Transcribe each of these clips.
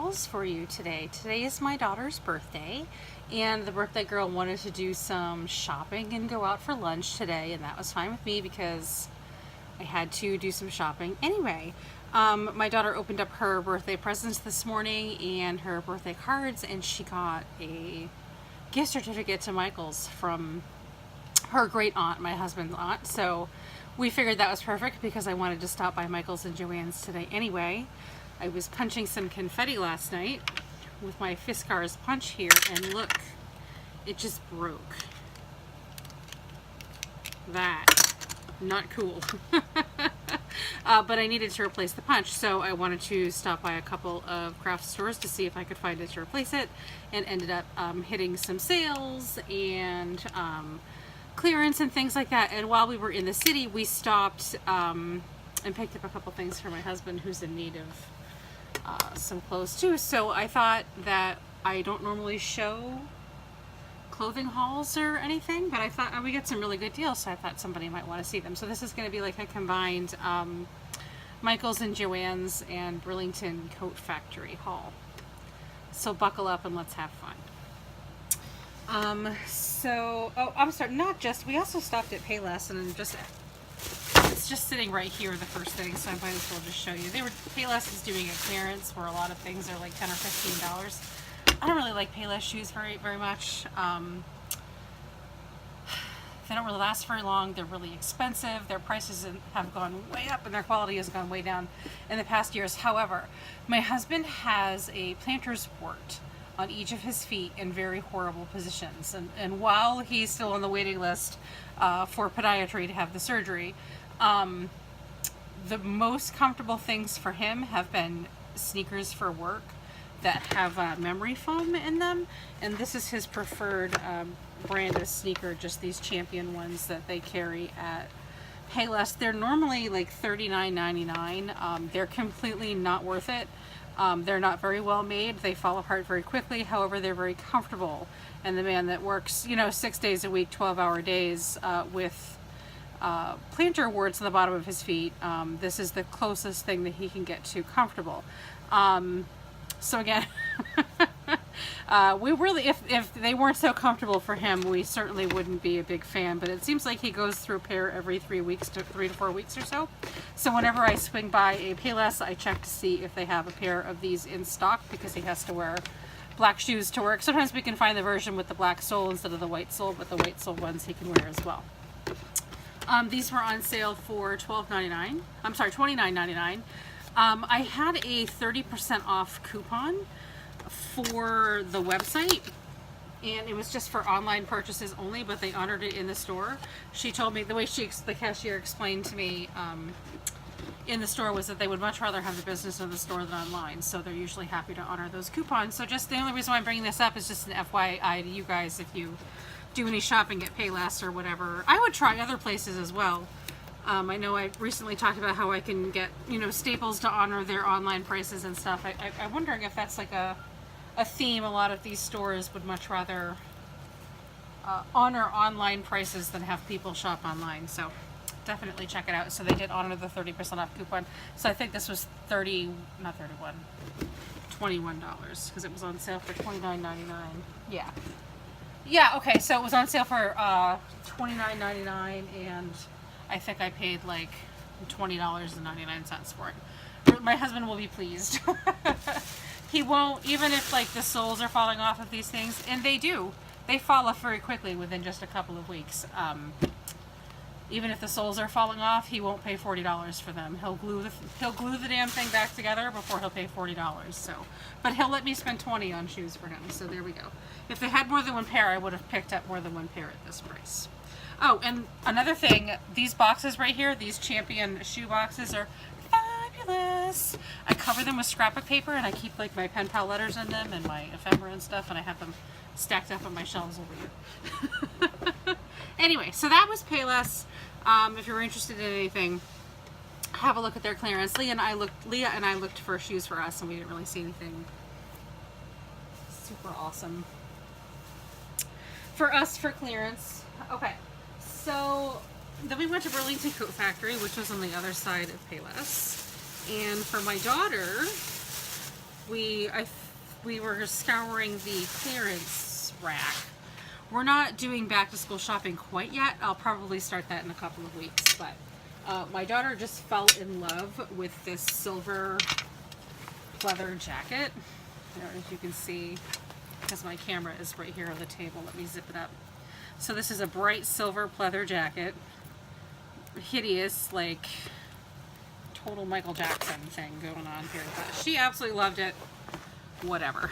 hauls for you today. Today is my daughter's birthday, and the birthday girl wanted to do some shopping and go out for lunch today, and that was fine with me because I had to do some shopping anyway. My daughter opened up her birthday presents this morning and her birthday cards, and she got a gift certificate to Michael's from her great aunt, my husband's aunt. So we figured that was perfect because I wanted to stop by Michael's and Joann's today anyway. I was punching some confetti last night with my Fiskars punch here, and look, it just broke. That, not cool. But I needed to replace the punch, so I wanted to stop by a couple of craft stores to see if I could find it to replace it, and ended up hitting some sales and clearance and things like that. And while we were in the city, we stopped and picked up a couple things for my husband, who's in need of some clothes too. So I thought that I don't normally show clothing hauls or anything, but I thought we got some really good deals, so I thought somebody might want to see them. So this is going to be like a combined Michael's and Joann's and Burlington Coat Factory haul. So buckle up and let's have fun. Oh, I'm sorry, we also stopped at Payless, and it's just sitting right here, the first thing, so I might as well just show you. Payless is doing a clearance where a lot of things are like $10 or $15. I don't really like Payless shoes very much. They don't really last very long. They're really expensive. Their prices have gone way up, and their quality has gone way down in the past years. However, my husband has a plantar's wart on each of his feet in very horrible positions. And while he's still on the waiting list for podiatry to have the surgery, the most comfortable things for him have been sneakers for work that have memory foam in them. And this is his preferred brand of sneaker, just these Champion ones that they carry at Payless. They're normally like $39.99. They're completely not worth it. They're not very well made. They fall apart very quickly. However, they're very comfortable. And the man that works, 6 days a week, 12-hour days with plantar warts on the bottom of his feet, this is the closest thing that he can get to comfortable. So again, we really, if they weren't so comfortable for him, we certainly wouldn't be a big fan. But it seems like he goes through a pair every 3 to 4 weeks or so. So whenever I swing by a Payless, I check to see if they have a pair of these in stock, because he has to wear black shoes to work. Sometimes we can find the version with the black sole instead of the white sole, but the white sole ones he can wear as well. These were on sale for $12.99. I'm sorry, $29.99. I had a 30% off coupon for the website, and it was just for online purchases only, but they honored it in the store. She told me, the way the cashier explained to me in the store, was that they would much rather have the business in the store than online, so they're usually happy to honor those coupons. So just the only reason why I'm bringing this up is just an FYI to you guys, if you do any shopping at Payless or whatever. I would try other places as well. I know I recently talked about how I can get, Staples to honor their online prices and stuff. I'm wondering if that's like a theme. A lot of these stores would much rather honor online prices than have people shop online. So definitely check it out. So they did honor the 30% off coupon. So I think this was $21, because it was on sale for $29.99. Yeah. Yeah, okay, so it was on sale for $29.99, and I think I paid like $20.99 for it. My husband will be pleased. He won't, even if like the soles are falling off of these things, and they do. They fall off very quickly within just a couple of weeks. Even if the soles are falling off, he won't pay $40 for them. He'll glue the damn thing back together before he'll pay $40. So, but he'll let me spend $20 on shoes for him. So there we go. If they had more than one pair, I would have picked up more than one pair at this price. Oh, and another thing, these boxes right here, these Champion shoe boxes, are fabulous. I cover them with scrapbook paper, and I keep like my pen pal letters in them and my ephemera and stuff, and I have them stacked up on my shelves over here. Anyway, so that was Payless. If you're interested in anything, have a look at their clearance. Leah and I looked for shoes for us, and we didn't really see anything super awesome for us for clearance. Okay, so then we went to Burlington Coat Factory, which was on the other side of Payless. And for my daughter, we were scouring the clearance rack. We're not doing back to school shopping quite yet. I'll probably start that in a couple of weeks, but my daughter just fell in love with this silver pleather jacket. I don't know if you can see, because my camera is right here on the table. Let me zip it up. So this is a bright silver pleather jacket. Hideous, like total Michael Jackson thing going on here. But she absolutely loved it. Whatever.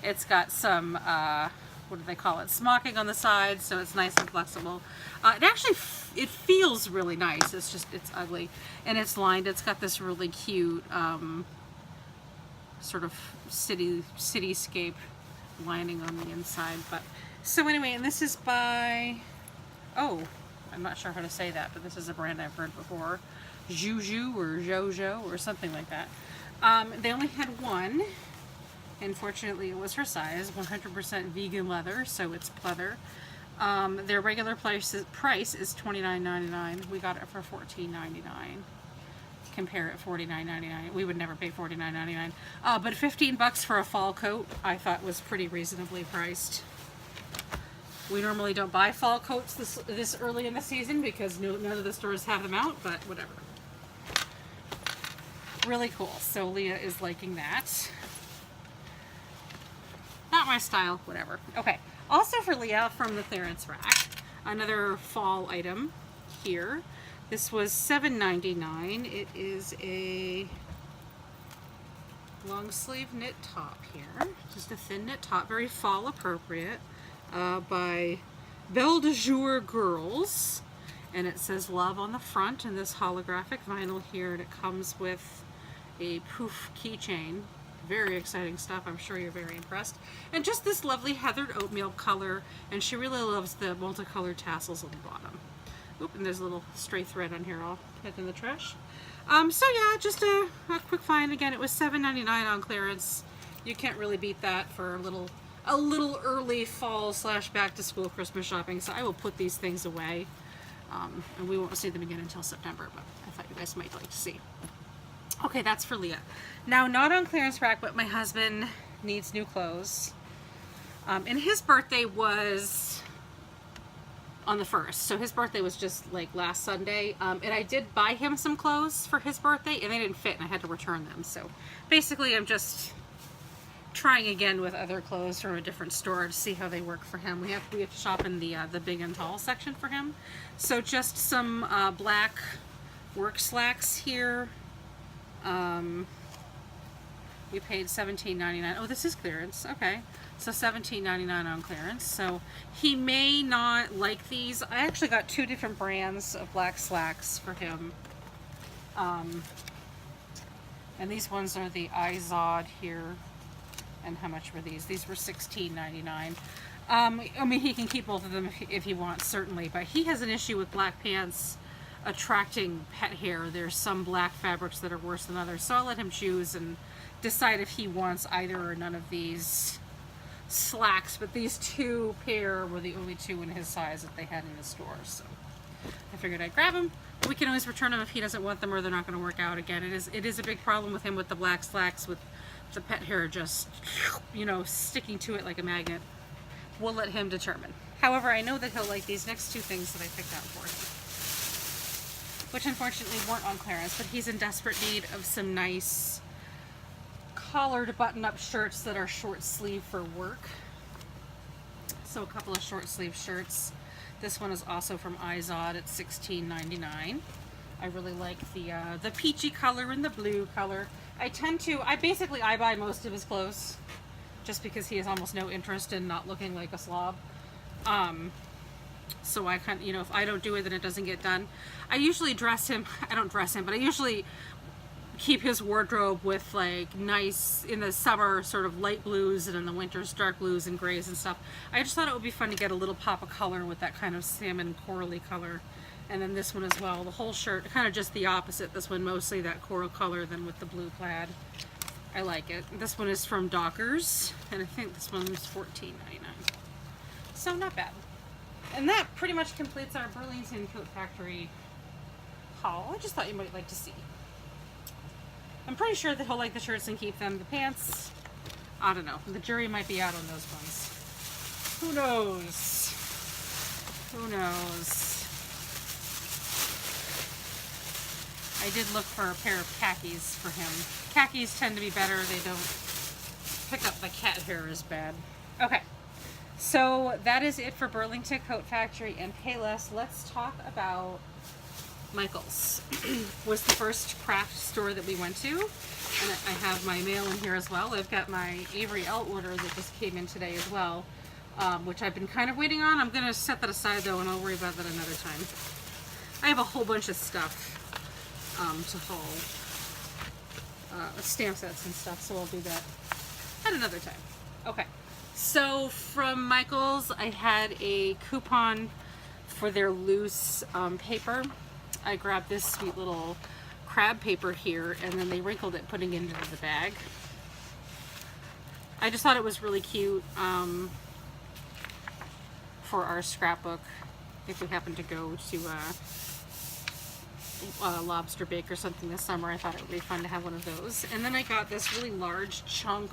It's got some, what do they call it? Smocking on the side, so it's nice and flexible. It actually, it feels really nice. It's just, it's ugly. And it's lined. It's got this really cute, sort of cityscape lining on the inside. But so anyway, and this is by, oh, I'm not sure how to say that, but this is a brand I've heard before. Juju or Jojo or something like that. They only had one. Unfortunately, it was her size. 100% vegan leather, so it's pleather. Their regular price is $29.99. We got it for $14.99. Compare it $49.99. We would never pay $49.99. But $15 for a fall coat, I thought was pretty reasonably priced. We normally don't buy fall coats this early in the season because none of the stores have them out, but whatever. Really cool. So Leah is liking that. Not my style, whatever. Okay. Also for Leah from the clearance rack, another fall item here. This was $7.99. It is a long sleeve knit top here. Just a thin knit top, very fall appropriate. By Belle de Jour Girls, and it says love on the front in this holographic vinyl here, and it comes with a poof keychain. Very exciting stuff. I'm sure you're very impressed. And just this lovely heathered oatmeal color, and she really loves the multicolored tassels on the bottom. Oop, and there's a little stray thread on here. I'll put it in the trash. So yeah, just a quick find. Again, it was $7.99 on clearance. You can't really beat that for a little early fall / back to school Christmas shopping. So I will put these things away, and we won't see them again until September, but I thought you guys might like to see. Okay, that's for Leah. Now, not on clearance rack, but my husband needs new clothes. And his birthday was on the 1st. So his birthday was just like last Sunday. And I did buy him some clothes for his birthday, and they didn't fit, and I had to return them. So basically, I'm just trying again with other clothes from a different store to see how they work for him. We have to shop in the big and tall section for him. So just some black work slacks here. We paid $17.99. Oh, this is clearance. Okay, so $17.99 on clearance. So he may not like these. I actually got 2 different brands of black slacks for him. And these ones are the Izod here. And how much were these? These were $16.99. I mean, he can keep both of them if he wants, certainly. But he has an issue with black pants attracting pet hair. There's some black fabrics that are worse than others. So I'll let him choose and decide if he wants either or none of these slacks. But these 2 pair were the only 2 in his size that they had in the store. So I figured I'd grab them. We can always return them if he doesn't want them or they're not going to work out again. It is a big problem with him with the black slacks, with the pet hair just, you know, sticking to it like a magnet. We'll let him determine. However, I know that he'll like these next 2 things that I picked out for him, which unfortunately weren't on clearance, but he's in desperate need of some nice collared button-up shirts that are short sleeve for work. So a couple of short sleeve shirts. This one is also from Izod at $16.99. I really like the peachy color and the blue color. I buy most of his clothes just because he has almost no interest in not looking like a slob. So I kind of, you know, if I don't do it, then it doesn't get done. I usually dress him, I don't dress him, but I usually keep his wardrobe with like nice, in the summer, sort of light blues, and in the winters, dark blues and grays and stuff. I just thought it would be fun to get a little pop of color with that kind of salmon corally color. And then this one as well, the whole shirt, kind of just the opposite. This one mostly that coral color than with the blue plaid. I like it. This one is from Dockers, and I think this one was $14.99. So not bad. And that pretty much completes our Burlington Coat Factory haul. I just thought you might like to see. I'm pretty sure that he'll like the shirts and keep them. The pants, I don't know. The jury might be out on those ones. Who knows? Who knows? I did look for a pair of khakis for him. Khakis tend to be better. They don't pick up the cat hair as bad. Okay. So that is it for Burlington Coat Factory and Payless. Let's talk about Michael's. Was the first craft store that we went to. And I have my mail in here as well. I've got my Avery L order that just came in today as well, which I've been kind of waiting on. I'm going to set that aside though, and I'll worry about that another time. I have a whole bunch of stuff to haul, stamp sets and stuff, so I'll do that at another time. Okay, so from Michael's, I had a coupon for their loose paper. I grabbed this sweet little crab paper here, and then they wrinkled it, putting it into the bag. I just thought it was really cute for our scrapbook if we happen to go to Lobster Bake or something this summer. I thought it would be fun to have one of those. And then I got this really large chunk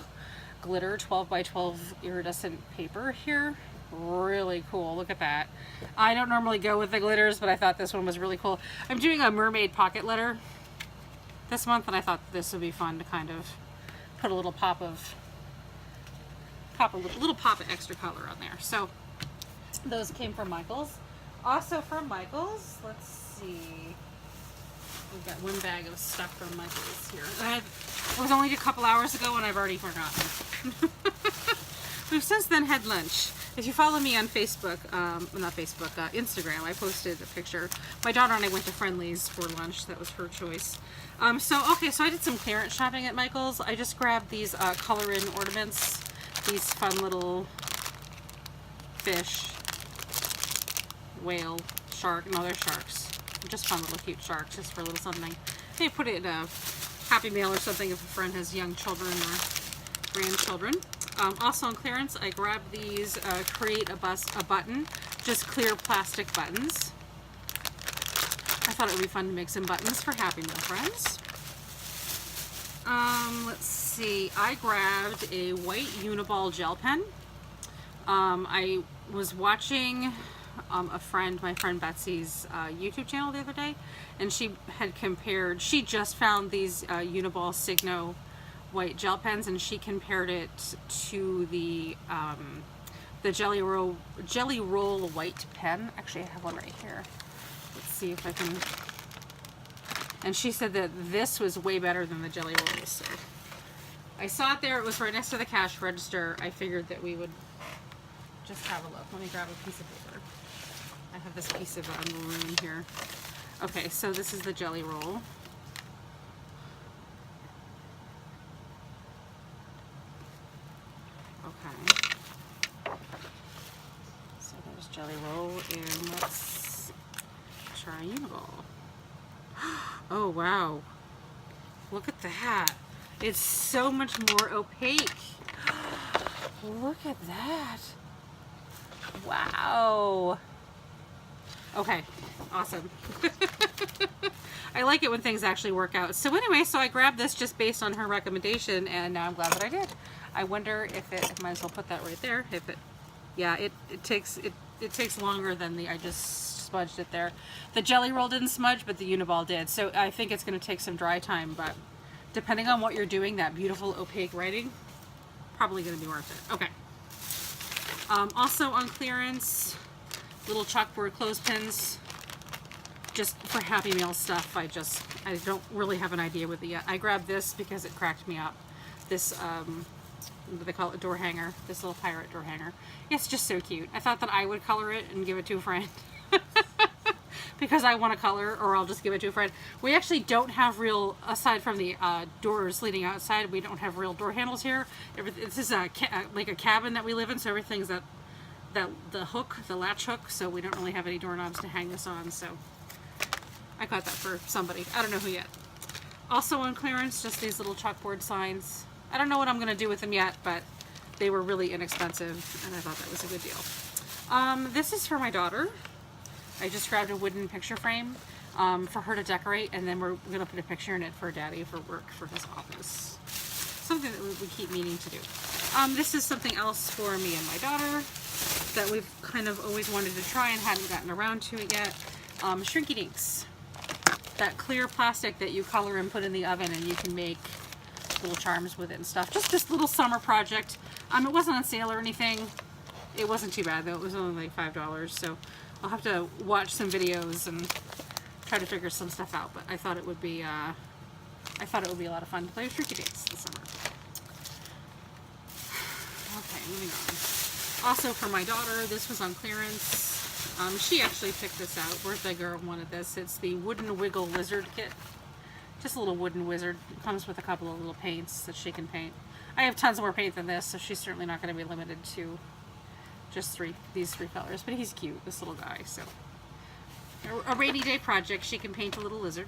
glitter 12 by 12 iridescent paper here. Really cool. Look at that. I don't normally go with the glitters, but I thought this one was really cool. I'm doing a mermaid pocket letter this month, and I thought this would be fun to kind of put a little pop of extra color on there. So those came from Michael's. Also from Michael's, let's see. We've got one bag of stuff from Michael's here. It was only a couple hours ago and I've already forgotten. We've since then had lunch. If you follow me on Facebook, not Facebook, Instagram, I posted a picture. My daughter and I went to Friendly's for lunch. That was her choice. So I did some clearance shopping at Michael's. I just grabbed these color-in ornaments. These fun little fish, whale, shark, and other sharks. Just fun little cute sharks, just for a little something. Maybe put it in a Happy Mail or something if a friend has young children or grandchildren. Also on clearance, I grabbed these Create a Button, just clear plastic buttons. I thought it would be fun to make some buttons for Happy Meal friends. Let's see, I grabbed a white Uniball gel pen. I was watching my friend Betsy's YouTube channel the other day, and she had compared, she just found these Uniball Signo white gel pens, and she compared it to the Jelly Roll white pen. Actually, I have one right here. Let's see if I can. And she said that this was way better than the Jelly Rolls. So I saw it there. It was right next to the cash register. I figured that we would just have a look. Let me grab a piece of paper. I have this piece of maroon here. Okay, so this is the Jelly Roll. Okay. So there's Jelly Roll, and let's try Uniball. Oh wow. Look at that. It's so much more opaque. Look at that. Wow. Okay, awesome. I like it when things actually work out. So anyway, so I grabbed this just based on her recommendation, and now I'm glad that I did. I wonder if it, I might as well put that right there. If it, yeah, it takes longer than I just smudged it there. The Jelly Roll didn't smudge, but the Uniball did. So I think it's going to take some dry time, but depending on what you're doing, that beautiful opaque writing, probably going to be worth it. Okay. Also on clearance, little chalkboard clothespins, just for Happy Meal stuff. I don't really have an idea with it yet. I grabbed this because it cracked me up. This, what do they call it, door hanger, this little pirate door hanger. It's just so cute. I thought that I would color it and give it to a friend. Because I want to color, or I'll just give it to a friend. We actually don't have real, aside from the doors leading outside, we don't have real door handles here. This is like a cabin that we live in, so everything's the hook, the latch hook, so we don't really have any doorknobs to hang this on, so I got that for somebody. I don't know who yet. Also on clearance, just these little chalkboard signs. I don't know what I'm going to do with them yet, but they were really inexpensive, and I thought that was a good deal. This is for my daughter. I just grabbed a wooden picture frame. for her to decorate, and then we're gonna put a picture in it for Daddy for work for his office. Something that we keep meaning to do. This is something else for me and my daughter that we've kind of always wanted to try and hadn't gotten around to it yet. Shrinky dinks. That clear plastic that you color and put in the oven, and you can make little charms with it and stuff. Just this little summer project. It wasn't on sale or anything. It wasn't too bad though. It was only like $5, so I'll have to watch some videos and try to figure some stuff out. But I thought it would be a lot of fun to play with shrinky dinks this summer. Okay, moving on. Also for my daughter, this was on clearance. She actually picked this out. Birthday girl wanted this. It's the Wooden Wiggle Lizard Kit. Just a little wooden wizard. It comes with a couple of little paints that she can paint. I have tons more paint than this, so she's certainly not going to be limited to just these three colors. But he's cute, this little guy. So a rainy day project. She can paint a little lizard.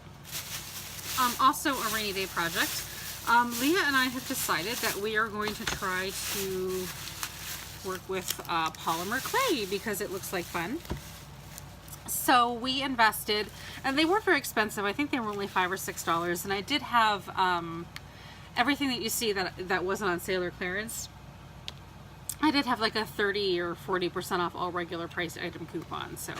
Also a rainy day project. Leah and I have decided that we are going to try to work with polymer clay because it looks like fun. So we invested, and they weren't very expensive. I think they were only $5 or $6, and I did have everything that you see that wasn't on sale or clearance. I did have like a 30 or 40% off all regular price item coupon, so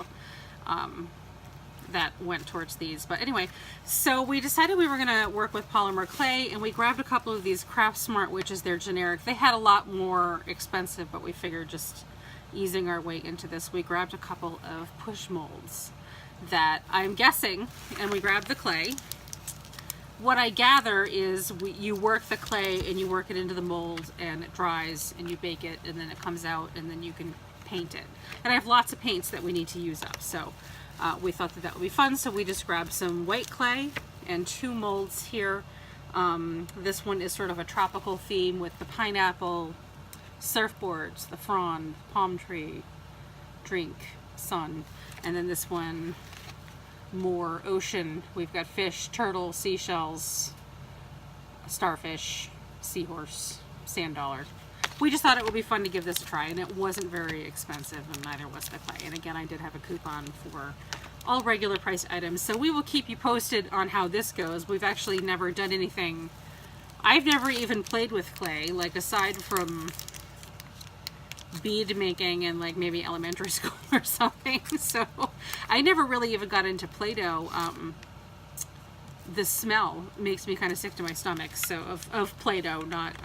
that went towards these. But anyway, so we decided we were going to work with polymer clay, and we grabbed a couple of these Craft Smart, which is their generic. They had a lot more expensive, but we figured just easing our way into this, we grabbed a couple of push molds that I'm guessing, and we grabbed the clay. What I gather is you work the clay and you work it into the mold, and it dries, and you bake it, and then it comes out, and then you can paint it. And I have lots of paints that we need to use up, so we thought that would be fun, so we just grabbed some white clay and 2 molds here. This one is sort of a tropical theme with the pineapple, surfboards, the frond, palm tree, drink, sun, and then this one more ocean. We've got fish, turtle, seashells, starfish, seahorse, sand dollar. We just thought it would be fun to give this a try, and it wasn't very expensive, and neither was the clay. And again, I did have a coupon for all regular price items, so we will keep you posted on how this goes. We've actually never done anything. I've never even played with clay, like aside from bead making in like maybe elementary school or something. So I never really even got into Play-Doh. The smell makes me kind of sick to my stomach. So of Play-Doh, not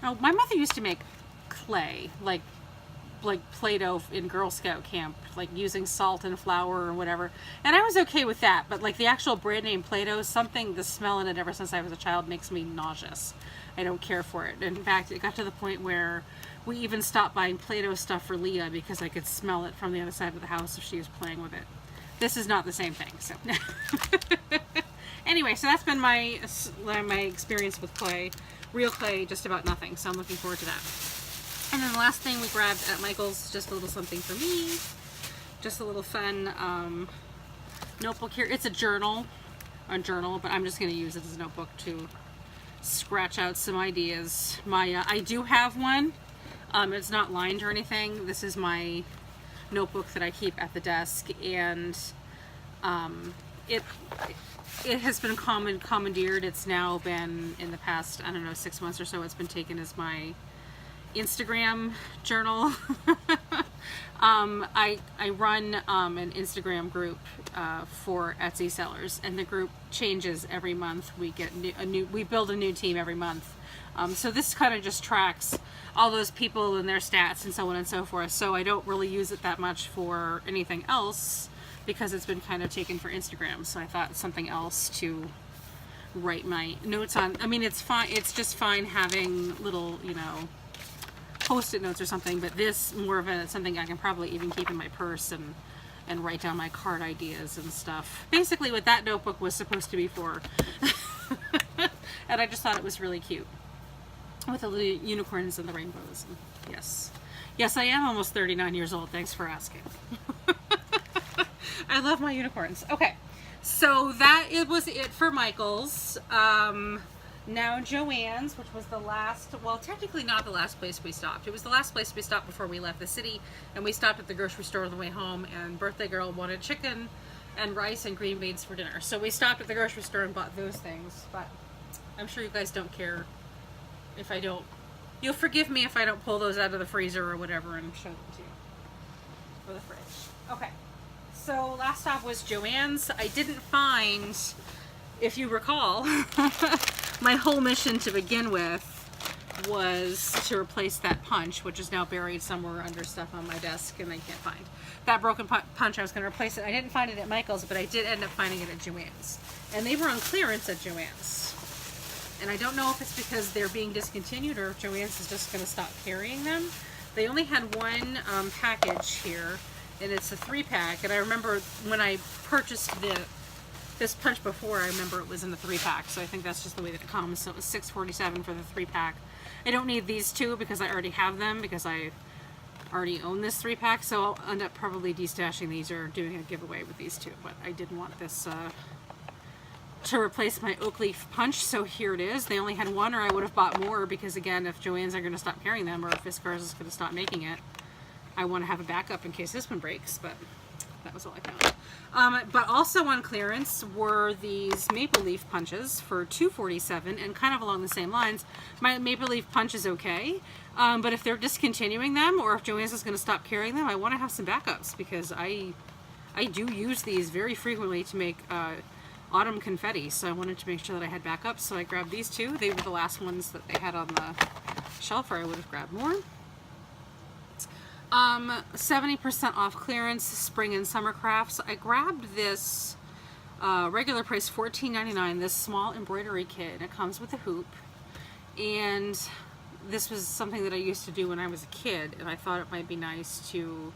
no, my mother used to make clay, like Play-Doh in Girl Scout camp, like using salt and flour or whatever, and I was okay with that. But like the actual brand name Play-Doh, something, the smell in it ever since I was a child makes me nauseous. I don't care for it. In fact, it got to the point where we even stopped buying Play-Doh stuff for Leah because I could smell it from the other side of the house if she was playing with it. This is not the same thing, so. Anyway, so that's been my experience with clay. Real clay, just about nothing, so I'm looking forward to that. And then the last thing we grabbed at Michael's, just a little something for me. Just a little fun notebook here. It's a journal, but I'm just going to use it as a notebook to scratch out some ideas. I do have one. It's not lined or anything. This is my notebook that I keep at the desk, and it has been commandeered. It's now been, in the past, I don't know, 6 months or so, it's been taken as my Instagram journal. I run an Instagram group for Etsy sellers, and the group changes every month. We get we build a new team every month. So this kind of just tracks all those people and their stats and so on and so forth. So I don't really use it that much for anything else because it's been kind of taken for Instagram. So I thought something else to write my notes on. I mean, it's fine. It's just fine having little, Post-it notes or something, but this more of something I can probably even keep in my purse and write down my card ideas and stuff. Basically what that notebook was supposed to be for. And I just thought it was really cute with the little unicorns and the rainbows. And yes, I am almost 39 years old. Thanks for asking. I love my unicorns. Okay, so that was it for Michael's. Now Joann's, which was the last, well, technically not the last place we stopped. It was the last place we stopped before we left the city, and we stopped at the grocery store on the way home, and birthday girl wanted chicken and rice and green beans for dinner. So we stopped at the grocery store and bought those things, but I'm sure you guys don't care if I don't. You'll forgive me if I don't pull those out of the freezer or whatever and show them to you. For the fridge. Okay. So last stop was Joann's. I didn't find, if you recall, my whole mission to begin with was to replace that punch, which is now buried somewhere under stuff on my desk and I can't find. That broken punch, I was going to replace it. I didn't find it at Michael's, but I did end up finding it at Joann's. And they were on clearance at Joann's. And I don't know if it's because they're being discontinued or if Joann's is just going to stop carrying them. They only had one package here, and it's a 3-pack. And I remember when I purchased this punch before, I remember it was in the 3-pack. So I think that's just the way that it comes. So it was $6.47 for the 3-pack. I don't need these two because I already have them, because I already own this 3-pack. So I'll end up probably destashing these or doing a giveaway with these two. But I didn't want this to replace my oak leaf punch, so here it is. They only had one, or I would have bought more, because again, if Joann's are going to stop carrying them, or if Fiskars is going to stop making it, I want to have a backup in case this one breaks. But that was all I found. But also on clearance were these maple leaf punches for $2.47, and kind of along the same lines. My maple leaf punch is okay, but if they're discontinuing them, or if Joann's is going to stop carrying them, I want to have some backups, because I do use these very frequently to make autumn confetti, so I wanted to make sure that I had backups. So I grabbed these two. They were the last ones that they had on the shelf, or I would have grabbed more. 70% off clearance, spring and summer crafts. I grabbed this regular price $14.99, this small embroidery kit, and it comes with a hoop. And this was something that I used to do when I was a kid, and I thought it might be nice to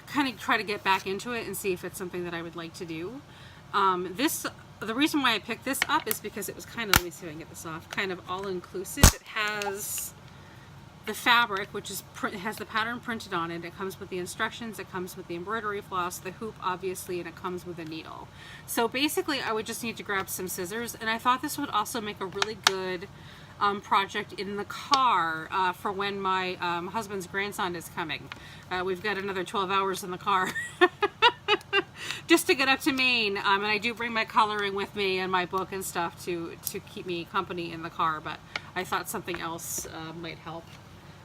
kind of try to get back into it and see if it's something that I would like to do. The reason why I picked this up is because it was kind of, let me see if I can get this off, kind of all-inclusive. It has the fabric, which is has the pattern printed on it. It comes with the instructions, it comes with the embroidery floss, the hoop obviously, and it comes with a needle. So basically I would just need to grab some scissors, and I thought this would also make a really good project in the car for when my husband's grandson is coming. We've got another 12 hours in the car just to get up to Maine, and I do bring my coloring with me and my book and stuff to keep me company in the car, but I thought something else might help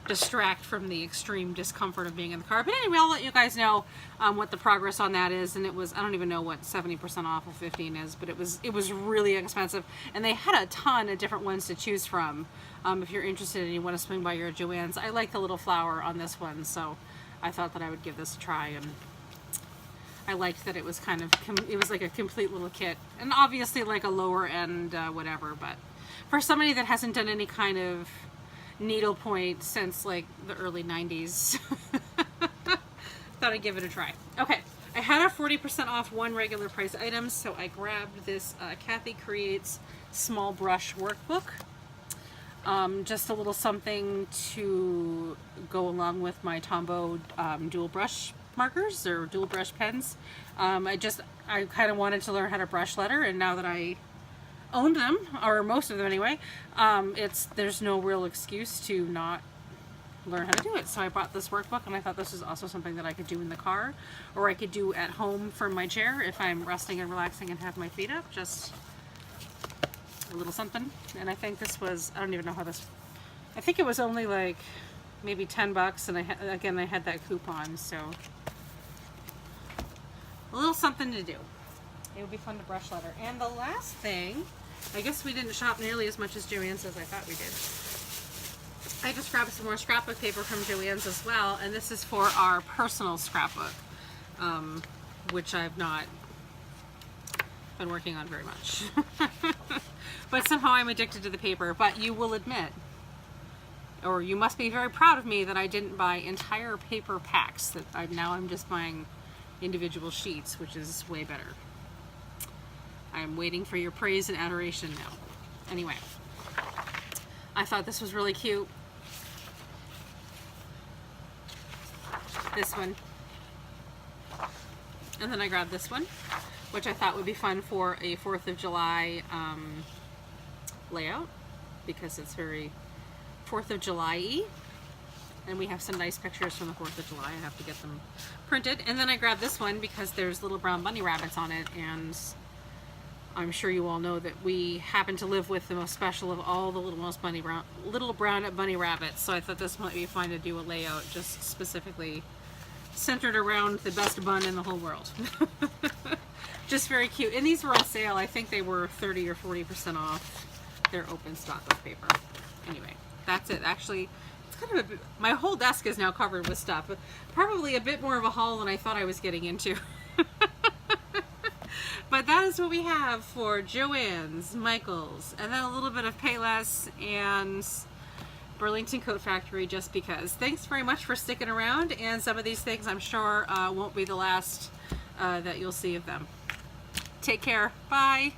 distract from the extreme discomfort of being in the car. But anyway, I'll let you guys know what the progress on that is. And it was, I don't even know what 70% off of 15 is, but it was really expensive, and they had a ton of different ones to choose from. If you're interested and you want to swing by your Joann's, I like the little flower on this one, so I thought that I would give this a try. And I liked that it was kind of, it was like a complete little kit, and obviously like a lower end whatever, but for somebody that hasn't done any kind of needlepoint since like the early 90s, thought I'd give it a try. Okay, I had a 40% off one regular price item, so I grabbed this Kathy Creates small brush workbook. Just a little something to go along with my Tombow dual brush markers, or dual brush pens. I kind of wanted to learn how to brush letter, and now that I owned them, or most of them anyway, there's no real excuse to not learn how to do it. So I bought this workbook, and I thought this was also something that I could do in the car, or I could do at home from my chair if I'm resting and relaxing and have my feet up. Just a little something. And I think this was, I don't even know how this, I think it was only like maybe 10 bucks, and I had that coupon, so a little something to do. It would be fun to brush letter. And the last thing, I guess we didn't shop nearly as much as Joann's as I thought we did. I just grabbed some more scrapbook paper from Joann's as well, and this is for our personal scrapbook, which I've not been working on very much. But somehow I'm addicted to the paper. But you will admit, or you must be very proud of me, that I didn't buy entire paper packs. That now I'm just buying individual sheets, which is way better. I'm waiting for your praise and adoration now. Anyway, I thought this was really cute. This one. And then I grabbed this one, which I thought would be fun for a 4th of July layout, because it's very 4th of July-y. And we have some nice pictures from the 4th of July. I have to get them printed. And then I grabbed this one because there's little brown bunny rabbits on it, and I'm sure you all know that we happen to live with the most special of all the little brown bunny rabbits. So I thought this might be fun to do a layout just specifically centered around the best bun in the whole world. Just very cute. And these were on sale. I think they were 30 or 40% off their open stock of paper. Anyway, that's it. Actually, it's kind of my whole desk is now covered with stuff. But probably a bit more of a haul than I thought I was getting into. But that is what we have for Joann's, Michael's, and then a little bit of Payless and Burlington Coat Factory, just because. Thanks very much for sticking around, and some of these things I'm sure won't be the last that you'll see of them. Take care. Bye.